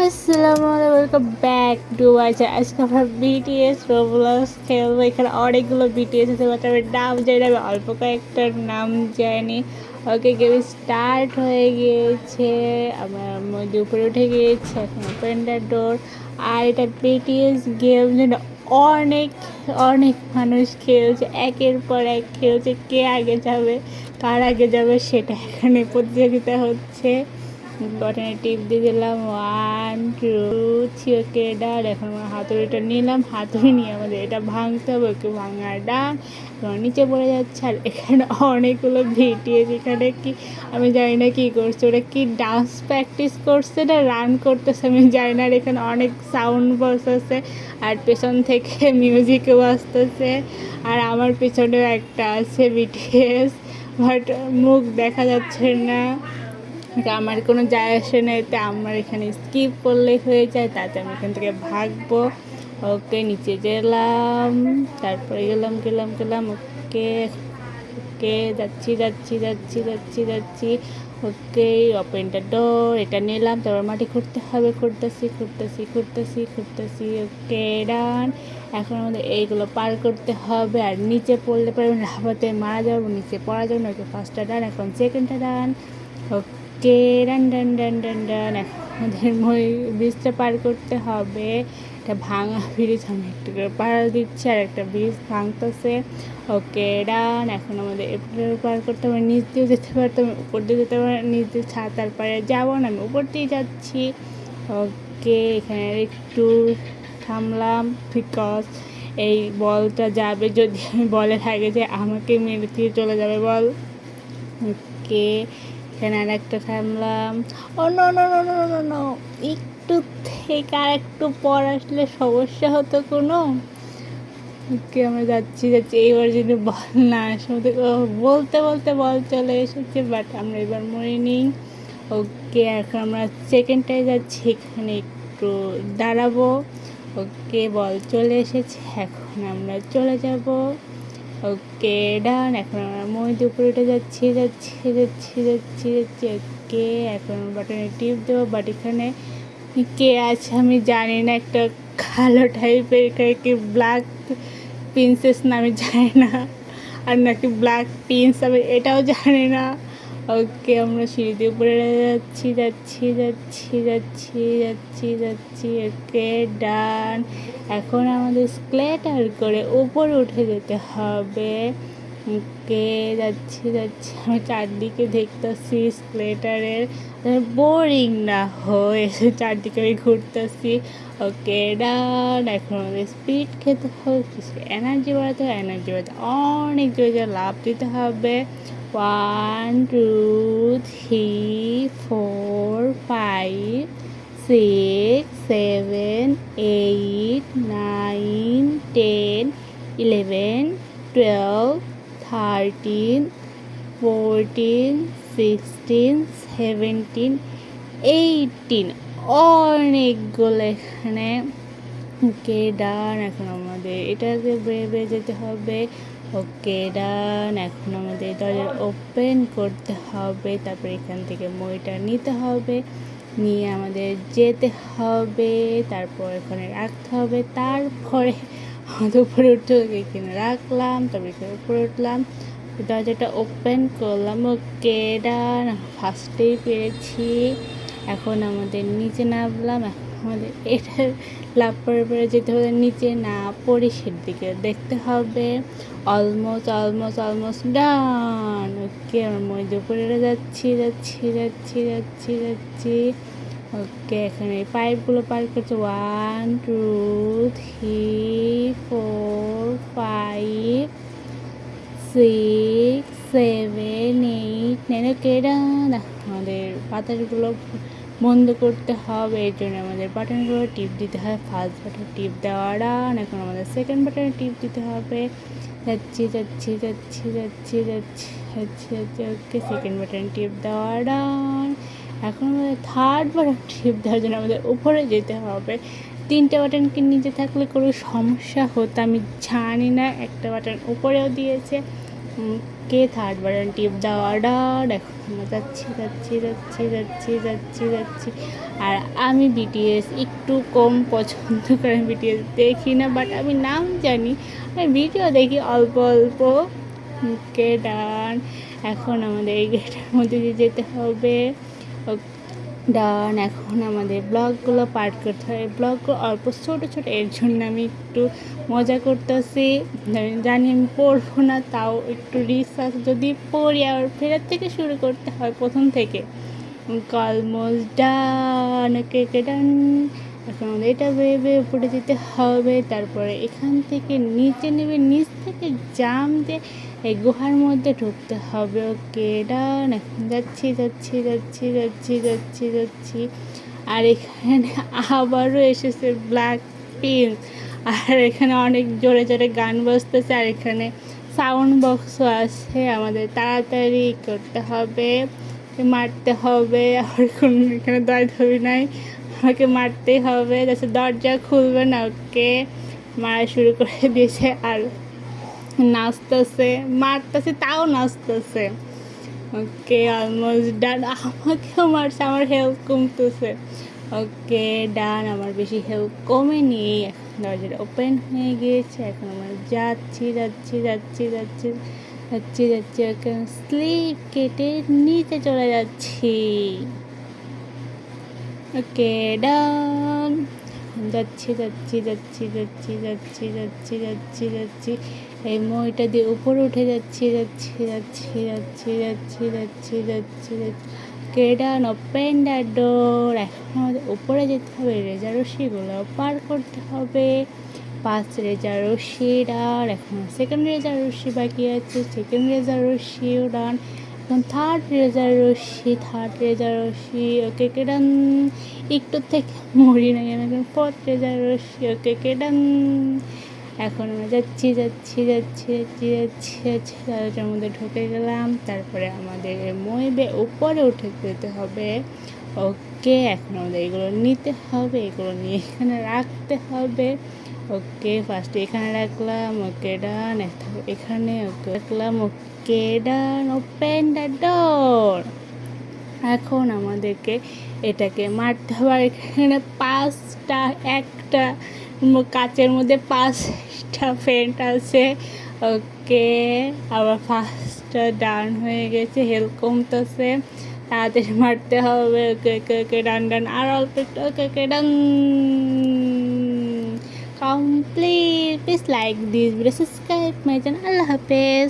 আসসালামু আলাইকুম, welcome back to my channel. আজকে আমরা বিটিএস রোবলক্স খেলবো। এখানে অনেকগুলো বিটিএস আছে, বাট আমি নাম জানি না, আমি অল্প কয়েকটার নাম জানি। ওকে, গেম স্টার্ট হয়ে গিয়েছে, আমার মধ্যে উপরে উঠে গিয়েছে। এখন ওপেন দ্য ডোর। আর এটা বিটিএস গেম যেন অনেক অনেক মানুষ খেলছে, একের পর এক খেলছে। কে আগে যাবে, কার আগে যাবে, সেটা এখানে প্রতিযোগিতা হচ্ছে। বাটনে টিপ দিয়ে দিলাম 1 2 3। ওকে ডান। এখন আমরা হাতুড়িটা নিলাম, হাতুড়ি নিয়ে আমাদের এটা ভাঙতে হবে। ওকে ভাঙা ডান। তোমার নিচে পড়ে যাচ্ছে। আর এখানে অনেকগুলো ভিটিএস, এখানে কি আমি জানি না কী করছে, ওরা কি ডান্স প্র্যাকটিস করছে না রান করতেছে আমি জানি না। আর এখানে অনেক সাউন্ড বসেছে, আর পেছন থেকে মিউজিকও বাজতেছে। আর আমার পেছনেও একটা আছে বিটিএস, বাট মুখ দেখা যাচ্ছে না। আমার কোনো যায় আসে না এতে, আমার এখানে স্কিপ করলেই হয়ে যায়, তাতে আমি এখান থেকে ভাগবো। ওকে, নিচে গেলাম, তারপরে গেলাম। ওকে ওকে, যাচ্ছি। ওকে, ওপেন দ্য ডোর। এটা নিলাম, তারপর মাটি খুঁড়তে হবে। খুঁড়তেছি। ওকে ডান। এখন আমাদের এইগুলো পার করতে হবে, আর নিচে পড়লে পরে লাফাতে মারা যাবো, নিচে পড়া যাবে না। ওকে, ফার্স্টটা ডান, এখন সেকেন্ডটা ডান। ওকে ডান। আমাদের ব্রিজটা পার করতে হবে। একটা ভাঙা ব্রিজ, আমি একটা করে পাড়া দিচ্ছি, আর একটা ব্রিজ ভাঙতেছে। ওকে ডান। এখন আমাদের এপটা পার করতে হবে। নিচ দিয়ে যেতে পারতাম, উপর দিয়ে যেতে পারে, নিচ দিয়ে ছাতার পাড়ে যাবো না, আমি উপর দিয়ে যাচ্ছি। ওকে, এখানে একটু থামলাম, বিকজ এই বলটা যাবে, যদি আমি বলের আগে যে আমাকে মেরে দিয়ে চলে যাবে বল। ওকে, এখানে আর একটা থামলাম। ও নো, একটু থেকে আর একটু পর আসলে সমস্যা হতো কোনো। ওকে, আমরা যাচ্ছি। এইবার যদি বল না আসে, বলতে বল চলে এসেছে, বাট আমরা এবার মরিনি। ওকে, এখন আমরা সেকেন্ডটায় যাচ্ছি, এখানে একটু দাঁড়াবো। ওকে, বল চলে এসেছে, এখন আমরা চলে যাব। ওকে ডান। এখন আমরা মধ্যে উপরে উঠে যাচ্ছি। ওকে, এখন বাটনে টিপ দেবো, বাট এখানে কে আছে আমি জানি না, একটা কালো টাইপের, এখানে কি ব্ল্যাক প্রিন্সেস না, আমি জানি না, আর নাকি ব্ল্যাক প্রিন্স, আমি এটাও জানি না। ওকে, আমরা সিঁড়িতে উপরে যাচ্ছি। Okay done. এখন আমাদের স্কেলেটর করে উপরে উঠে যেতে হবে। ওকে, যাচ্ছি। আমি চারদিকে দেখতেছি স্কেলেটরের, বোরিং না হয়ে চারদিকে আমি ঘুরতেছি। ওকে ডান। এখন আমাদের স্পিড খেতে হবে, এনার্জি বাড়াতে অনেক জোরে লাভ দিতে হবে। 1 2 3 4 5 6 7 8 9 10 11 12 13 14 16 17 18, অনেকগুলো এখানে। ওকে ডান। এখন আমাদের এটাকে বেয়ে যেতে হবে। ওকে ডান। এখন আমাদের দরজা ওপেন করতে হবে, তারপরে এখান থেকে মইটা নিতে হবে, নিয়ে আমাদের যেতে হবে, তারপর এখানে রাখতে হবে, তারপরে আমাদের উপরে উঠতে হবে। এখানে রাখলাম, তারপরে এখানে উপরে উঠলাম, দরজাটা ওপেন করলাম। ওকে ডান, ফার্স্টেই পেরেছি। এখন আমাদের নিচে নামলাম, আমাদের এটা লাভ পরে যেতে হবে, নিচে না পড়ে সেদিকে দেখতে হবে। Almost done. ওকে, আমার মধ্যে উপরে যাচ্ছি। ওকে, এখানে এই পাইপগুলো পার করছে। 1 2 3 4 5 6 7 8 9। ওকে ডান। আমাদের বাতাসগুলো বন্ধ করতে হবে, এর জন্য আমাদের বাটনগুলো টিপ দিতে হবে। ফার্স্ট বাটন টিপ দেওয়া ডান। এখন আমাদের সেকেন্ড বাটনে টিপ দিতে হবে। যাচ্ছি। ওকে, সেকেন্ড বাটন টিপ দেওয়া ডান। এখন আমাদের থার্ড বাটন টিপ দেওয়ার জন্য আমাদের উপরে যেতে হবে। 3টে বাটন কি নিচে থাকলে কোনো সমস্যা হতো আমি জানি না, একটা বাটন উপরেও দিয়েছে। ওকে থার্ড বাটন টিপ দেওয়া ডান। এখন আমরা যাচ্ছি যাচ্ছি যাচ্ছি যাচ্ছি যাচ্ছি যাচ্ছি। আর আমি বিটিএস একটু কম পছন্দ করি, বিটিএস দেখি না, বাট আমি নাম জানি, আমি ভিডিও দেখি অল্প অল্প। ওকে ডান। এখন আমাদের এই গেটের মধ্যে দিয়ে যেতে হবে। ডান। এখন আমাদের ব্লগগুলো পার্ট করতে হবে, ব্লগগুলো অল্প ছোটো ছোটো, এর জন্য আমি একটু মজা করতেছি। জানি আমি পড়বো না, তাও একটু রিসার্চ যদি পড়ি আর ফেরার থেকে শুরু করতে হয় প্রথম থেকে। Almost done. Okay done. এখন আমাদের এটা ভেবে উপরে যেতে হবে, তারপরে এখান থেকে নিচে নেবে, নিচ থেকে জাম দিয়ে এই গুহার মধ্যে ঢুকতে হবে। ওকে ডান। এখন যাচ্ছি যাচ্ছি যাচ্ছি যাচ্ছি যাচ্ছি যাচ্ছি। আর এখানে আবারও এসেছে ব্ল্যাক পিঙ্ক, আর এখানে অনেক জোরে জোরে গান বাজতেছে, আর এখানে সাউন্ড বক্সও আছে। আমাদের তাড়াতাড়ি করতে হবে, মারতে হবে। আর কোনো এখানে দরদাবি নাই, আমাকে মারতেই হবে, যাতে দরজা খুলবে না। ওকে মারা শুরু করে দিয়েছে, আর নাচতেছে, মারতেছে তাও নাচতেছে। ওকে অলমোস্ট ডান। আমাকেও মারছে, আমার হেলথ কমতেছে। ওকে ডান। আমার বেশি হেলথ কমেনি, এখন দরজাটা ওপেন হয়ে গিয়েছে। এখন আমরা যাচ্ছি যাচ্ছি যাচ্ছি যাচ্ছি যাচ্ছি যাচ্ছি। ওকে স্লিপ কেটে নিচে চলে যাচ্ছি। ওকে ডান। যাচ্ছি যাচ্ছি যাচ্ছি যাচ্ছি যাচ্ছি যাচ্ছি যাচ্ছি যাচ্ছি। এই মইটা দিয়ে উপরে উঠে যাচ্ছি যাচ্ছি যাচ্ছি যাচ্ছি যাচ্ছি যাচ্ছি যাচ্ছি যাচ্ছি। Okay done. Open the door. এখন আমাদের উপরে যেতে হবে, রেজা রশ্মিগুলো পার করতে হবে। 5 রেজা রশ্মি ডান। এখন সেকেন্ড রেজা রশ্মি বাকি আছে, সেকেন্ড রেজা রশ্মিও ডান। এখন থার্ড রেজা রশ্মি। ওকে ডান। একটু থেকে মরি নাই আমি, এখন ফোর্থ রেজা রশ্মি। ওকে ডান। এখন আমরা যাচ্ছি যাচ্ছি যাচ্ছি যাচ্ছি যাচ্ছি যাচ্ছি, তাদের মধ্যে ঢুকে গেলাম। তারপরে আমাদের মইবে উপরে উঠে যেতে হবে। ওকে এখন আমাদের এগুলো নিতে হবে, এগুলো নিয়ে এখানে রাখতে হবে। ওকে ফার্স্টে এখানে রাখলাম। ওকে ডান। এখানে ওকে রাখলাম। Okay done. Open the door. এখন আমাদেরকে এটাকে মারতে হবে। আর এখানে 5টা, একটা কাচের মধ্যে 5টা ফ্রেন্ড আছে। ওকে আবার 5টা ডান হয়ে গেছে, হেল্প কমতেছে, তাড়াতাড়ি মারতে হবে। ওকে ওকে ওকে ডান ডান। আর অল্প একটু। Okay okay done. Complete. Please like this video, subscribe my channel. আল্লাহ হাফেজ।